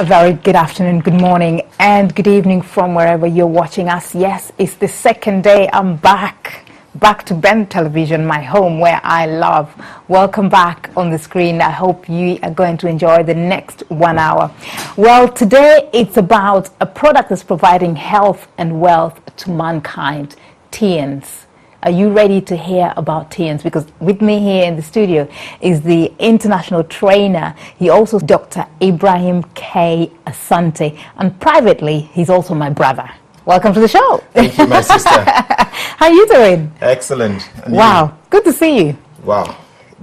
A very good afternoon, good morning, and good evening from wherever you're watching us. Yes, it's the second day I'm back to Ben Television, my home where I love. Welcome back on the screen. I hope you are going to enjoy the next 1 hour. Well, today it's about a product that's providing health and wealth to mankind, TNs. Are you ready to hear about TNs? Because with me here in the studio is the international trainer. He also is Dr. Ibrahim K. Asante. And privately, he's also my brother. Welcome to the show. Thank you, my sister. How are you doing? Excellent. And wow. you? Good to see you. Wow.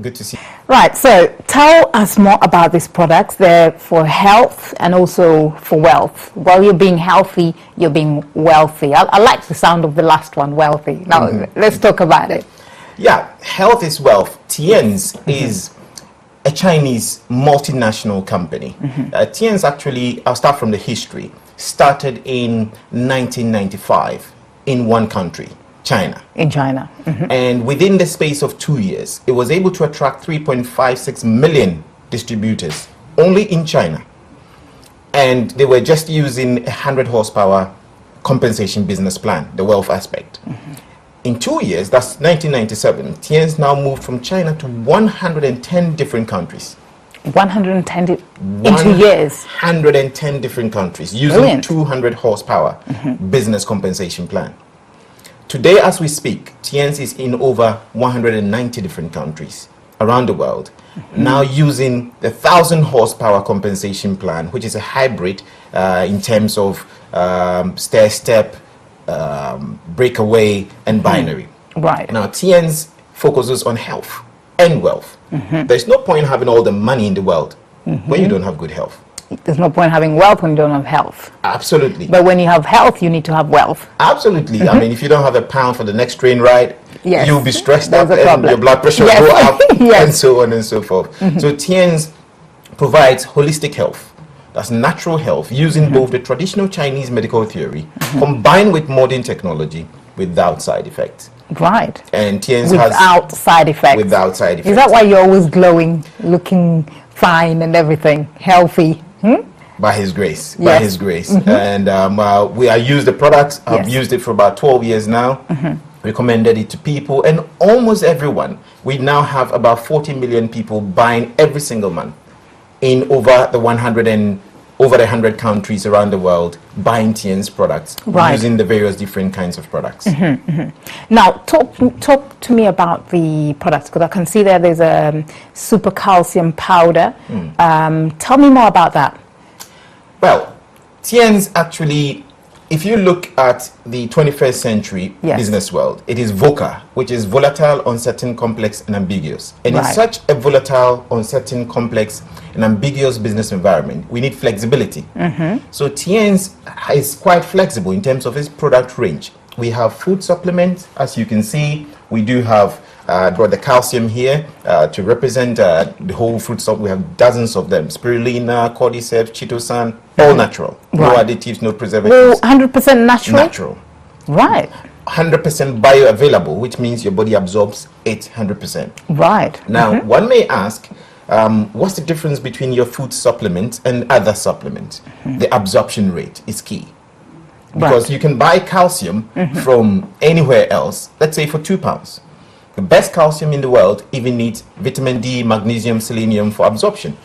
Good to see you. Right. So tell us more about these products. They're for health and also for wealth. While you're being healthy, you're being wealthy. I like the sound of the last one, wealthy. Now, let's talk about it. Yeah. Health is wealth. TNs is a Chinese multinational company. TNs actually, I'll start from the history, started in 1995 in one country, China. In China. And within the space of 2 years, it was able to attract 3.56 million distributors only in China. And they were just using a 100 horsepower compensation business plan, the wealth aspect. In 2 years, that's 1997, TNs now moved from China to 110 different countries. 110 in 2 years. 110 different countries using Brilliant. 200 horsepower business compensation plan. Today, as we speak, TNs is in over 190 different countries around the world, now using the 1,000 horsepower compensation plan, which is a hybrid in terms of stair-step, breakaway, and binary. Right. Now, TNs focuses on health and wealth. There's no point having all the money in the world when you don't have good health. There's no point having wealth when you don't have health. Absolutely. But when you have health, you need to have wealth. Absolutely. I mean, if you don't have a pound for the next train ride, Yes. you'll be stressed There's out a and problem. your blood pressure will Yes. go up Yes. and so on and so forth. So TNs provides holistic health. That's natural health using both the traditional Chinese medical theory combined with modern technology without side effects. Right. And TNs Without side effects. without side effects. Is that why you're always glowing, looking fine and everything, healthy? By His grace, by Yes. His grace. And I use the product. I've Yes. used it for about 12 years now. Recommended it to people, and almost everyone. We now have about 40 million people buying every single month in over the 100 countries around the world, buying TN's products, Right. using the various different kinds of products. Now, talk to me about the products, because I can see there's a super calcium powder. Tell me more about that. Well, TNs actually, if you look at the 21st century Yes. business world, it is VUCA, which is volatile, uncertain, complex, and ambiguous. And in Right. such a volatile, uncertain, complex, and ambiguous business environment, we need flexibility. So TNs is quite flexible in terms of its product range. We have food supplements, as you can see. We do have brought the calcium here to represent the whole fruit stock. We have dozens of them: spirulina, cordyceps, chitosan, all natural. No Right. additives, no preservatives. 100% natural? Natural. Right. 100% bioavailable, which means your body absorbs it 100%. Right. Now, one may ask, what's the difference between your food supplement and other supplements? The absorption rate is key. Because you can buy calcium from anywhere else, let's say for £2. The best calcium in the world even needs vitamin D, magnesium, selenium for absorption.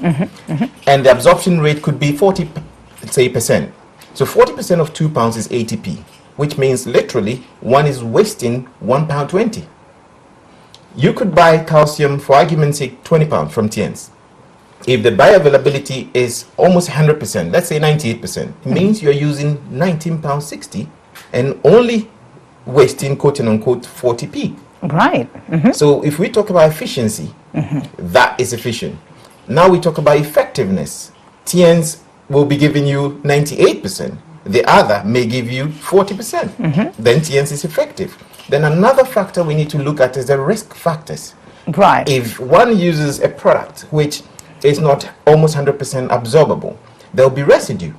And the absorption rate could be 40%. So 40% of £2 is 80p, which means literally one is wasting £1.20. You could buy calcium, for argument's sake, £20 from TNs. If the bioavailability is almost 100%, let's say 98%, it means you're using £19.60 and only wasting, quote unquote, 40p. Right. So if we talk about efficiency, that is efficient. Now we talk about effectiveness. TNs will be giving you 98%. The other may give you 40%. Then TNs is effective. Then another factor we need to look at is the risk factors. Right. If one uses a product which is not almost 100% absorbable, there will be residue,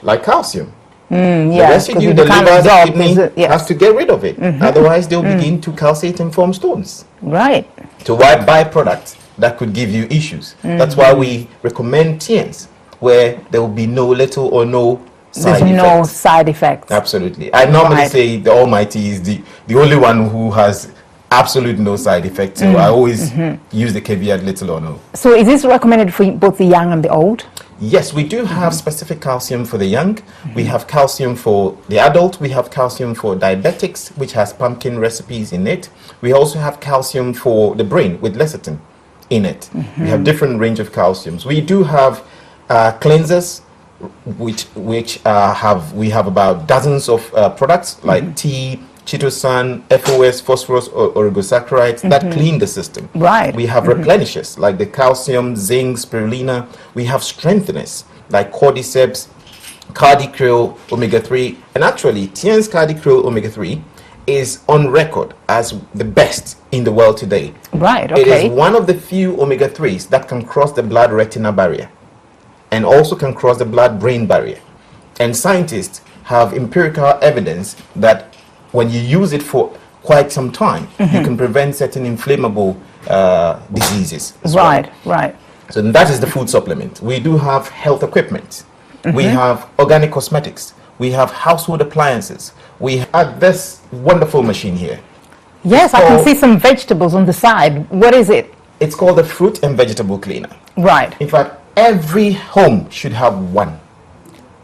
like calcium. The residue, the liver, the kidney has to get rid of it. Otherwise, they'll begin to calcite and form stones. Right. So why buy products that could give you issues? That's why we recommend TNs. where there will be no little or no There's side no effects. side effects. Absolutely. I normally Right. say the Almighty is the only one who has absolute no side effects. So I always use the caveat little or no. So is this recommended for both the young and the old? Yes, we do have specific calcium for the young. We have calcium for the adult. We have calcium for diabetics, which has pumpkin recipes in it. We also have calcium for the brain with lecithin in it. We have different range of calciums. We do have cleansers, which we have about dozens of products like tea, chitosan, FOS, phosphorus, or oligosaccharides that clean the system. Right. We have replenishers like the calcium, zinc, spirulina. We have strengtheners like cordyceps, cardicryl, omega-3. And actually, Tien's cardicryl omega-3 is on record as the best in the world today. Right, It okay. is one of the few omega-3s that can cross the blood-retina barrier and also can cross the blood-brain barrier. And scientists have empirical evidence that when you use it for quite some time, you can prevent certain inflammable diseases as well. Right, right. So that is the food supplement. We do have health equipment. We have organic cosmetics. We have household appliances. We have this wonderful machine here. Yes, I can see some vegetables on the side. What is it? It's called the fruit and vegetable cleaner. Right, In fact, every home should have one.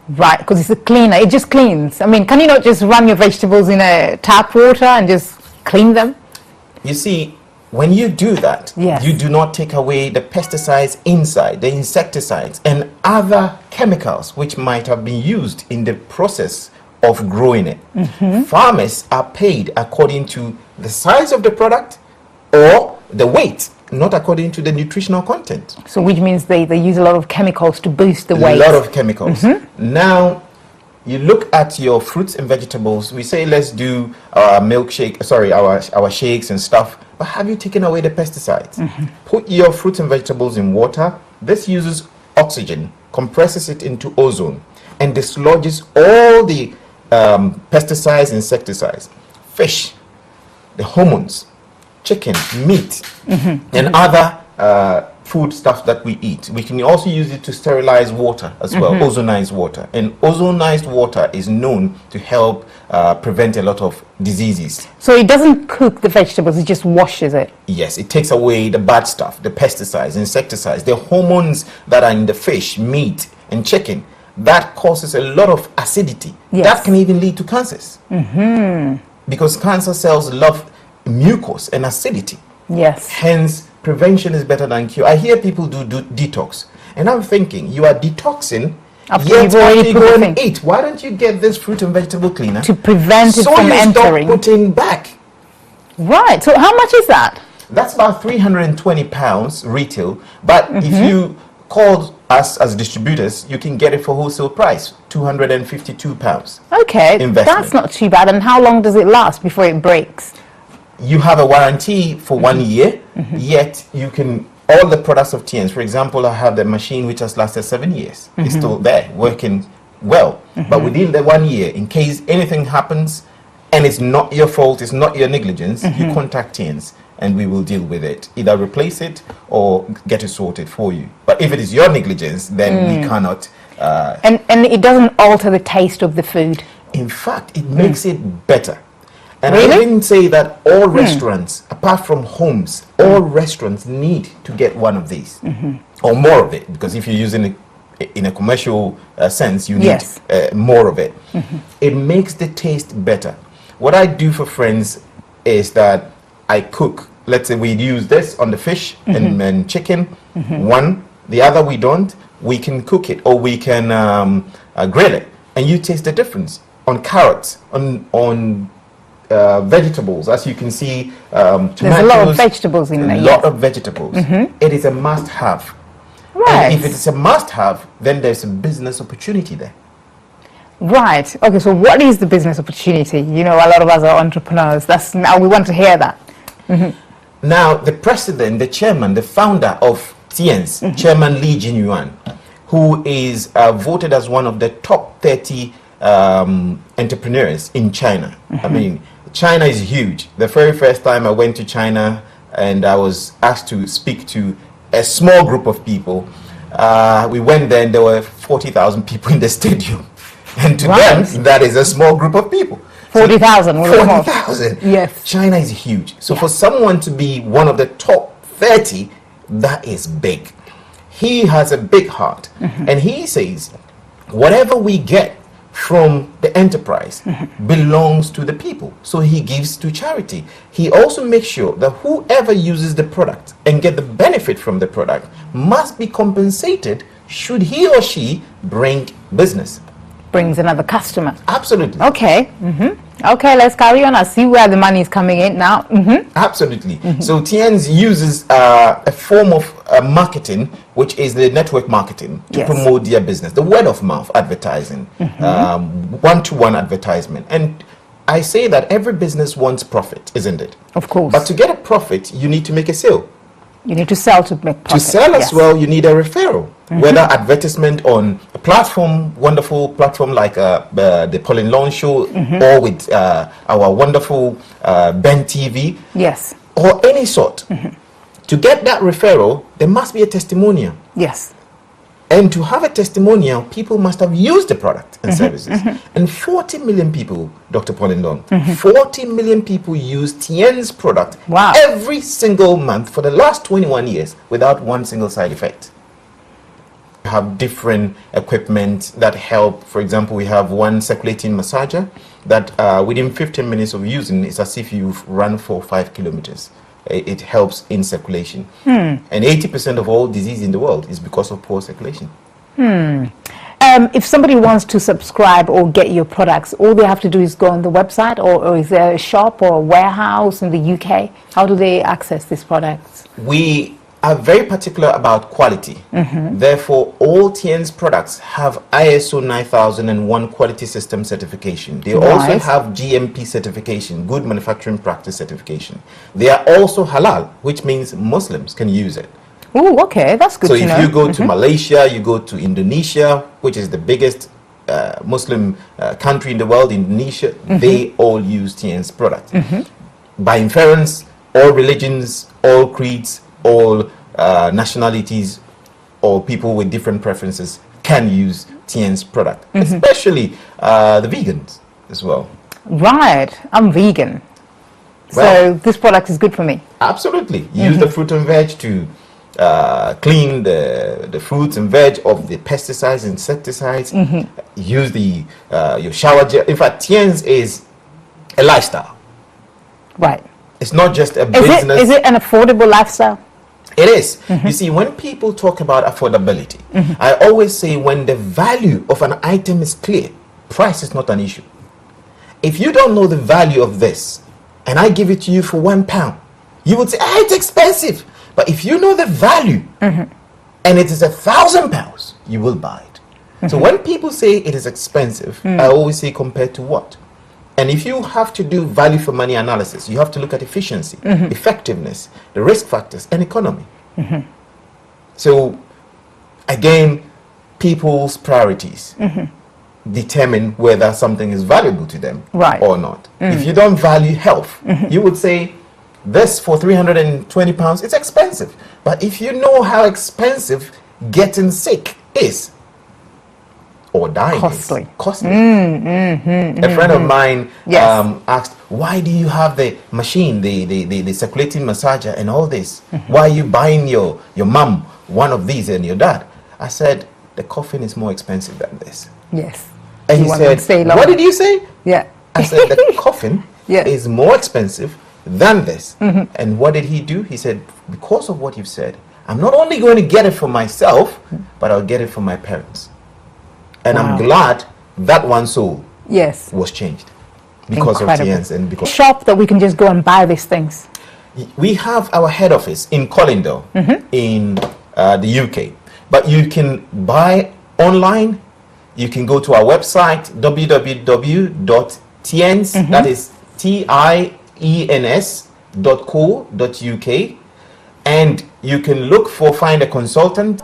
right, because it's a cleaner. It just cleans. I mean, can you not just run your vegetables in a tap water and just clean them? You see, when you do that, Yes. you do not take away the pesticides inside, the insecticides, and other chemicals which might have been used in the process of growing it. Farmers are paid according to the size of the product or the weight, not according to the nutritional content. So which means they use a lot of chemicals to boost the A weight. lot of chemicals. Now, you look at your fruits and vegetables. We say let's do our milkshake, sorry, our shakes and stuff. But have you taken away the pesticides? Put your fruits and vegetables in water. This uses oxygen, compresses it into ozone, and dislodges all the pesticides, insecticides, fish, the hormones, chicken, meat, and other food stuff that we eat. We can also use it to sterilize water as well, ozonized water. And ozonized water is known to help prevent a lot of diseases. So it doesn't cook the vegetables, it just washes it. Yes, it takes away the bad stuff, the pesticides, insecticides, the hormones that are in the fish, meat, and chicken. That causes a lot of acidity. Yes. That can even lead to cancers. Because cancer cells love mucus and acidity. Yes. Hence, prevention is better than cure. I hear people do detox, and I'm thinking, you are detoxing, After yet you've already after you put go the and thing. eat. Why don't you get this fruit and vegetable cleaner To prevent it so from you entering. stop putting back? Right. So how much is that? That's about £320 retail, but if you call us as distributors, you can get it for wholesale price, £252. Okay, Investment. that's not too bad. And how long does it last before it breaks? You have a warranty for 1 year, yet you can, all the products of TNs, for example, I have the machine which has lasted 7 years. It's still there, working well. But within the 1 year, in case anything happens, and it's not your fault, it's not your negligence, you contact TNs and we will deal with it. Either replace it or get it sorted for you. But if it is your negligence, then we cannot. And it doesn't alter the taste of the food. In fact, it makes it better. And I Really? even say that all restaurants, apart from homes, all restaurants need to get one of these or more of it, because if you're using it in a commercial sense, you need Yes. more of it. It makes the taste better. What I do for friends is that I cook. Let's say we use this on the fish and chicken. One, the other we don't. We can cook it or we can grill it, and you taste the difference on carrots, on vegetables. As you can see, tomatoes. There's a lot of vegetables in there. A Yes. lot of vegetables. It is a must-have. Right. And if it's a must-have, then there's a business opportunity there. Right. Okay. So what is the business opportunity? You know, a lot of us are entrepreneurs. That's now we want to hear that. Now, the president, the chairman, the founder of TNS, Chairman Li Jinyuan, who is voted as one of the top 30 entrepreneurs in China. I mean, China is huge. The very first time I went to China and I was asked to speak to a small group of people, we went there and there were 40,000 people in the stadium. And to Right. them, that is a small group of people. 40,000. 40,000. Yes. China is huge. So for someone to be one of the top 30, that is big. He has a big heart. And he says, whatever we get from the enterprise belongs to the people. So he gives to charity. He also makes sure that whoever uses the product and get the benefit from the product must be compensated should he or she bring business. Brings another customer. Absolutely. Okay. Okay, let's carry on. I see where the money is coming in now. Absolutely. So Tien's uses a form of marketing, which is the network marketing, to Yes. promote their business, the word of mouth advertising, one-to-one advertisement. And I say that every business wants profit, isn't it? Of course. But to get a profit, you need to make a sale. You need to sell to make profit. To sell as Yes. well, you need a referral, whether advertisement on a platform, wonderful platform like the Pauline Launch Show, or with our wonderful Ben TV, Yes. or any sort. To get that referral, there must be a testimonial. Yes. And to have a testimonial, people must have used the product and services. And 40 million people, Dr. Pauline Long, 40 million people use Tien's product Wow. every single month for the last 21 years without one single side effect. We have different equipment that help. For example, we have one circulating massager that within 15 minutes of using, it's as if you've run for 5 kilometers. It helps in circulation. And 80% of all disease in the world is because of poor circulation. If somebody wants to subscribe or get your products, all they have to do is go on the website, or is there a shop or a warehouse in the UK? How do they access these products? We are very particular about quality. Therefore, all Tien's products have ISO 9001 quality system certification. They also Right. have GMP certification, good manufacturing practice certification. They are also halal, which means Muslims can use it. Oh, okay, that's good So to if know. you go to Malaysia, you go to Indonesia, which is the biggest Muslim country in the world, Indonesia, they all use Tien's product. By inference, all religions, all creeds, all nationalities, or people with different preferences can use Tien's product, especially the vegans as well. Right, I'm vegan. Well- So this product is good for me. Absolutely. Use the fruit and veg to clean the fruits and veg of the pesticides, insecticides. Use the your shower gel. In fact, Tien's is a lifestyle. Right. It's not just a Is business. it an affordable lifestyle? It is. You see, when people talk about affordability, I always say when the value of an item is clear, price is not an issue. If you don't know the value of this, and I give it to you for £1, you would say, it's expensive. But if you know the value, and it is £1,000, you will buy it. So when people say it is expensive, I always say compared to what? And if you have to do value for money analysis, you have to look at efficiency, effectiveness, the risk factors, and economy. So again, people's priorities determine whether something is valuable to them Right. or not. If you don't value health, you would say this for £320, it's expensive. But if you know how expensive getting sick is, or dying Costly. is costly. A friend of mine Yes. asked, why do you have the machine, the circulating massager and all this? Why are you buying your mom one of these and your dad? I said, the coffin is more expensive than this. Yes. And You he want them to stay said, long. what did you say? Yeah. I said, the coffin Yeah. is more expensive than this. And what did he do? He said, because of what you've said, I'm not only going to get it for myself, but I'll get it for my parents. And Wow. I'm glad that one soul Yes. was changed because Incredible. of Tien's. And because Shop that we can just go and buy these things. we have our head office in Colindale in the UK, but you can buy online. You can go to our website www.tiens, that is TIENS.co.uk, and you can find a consultant.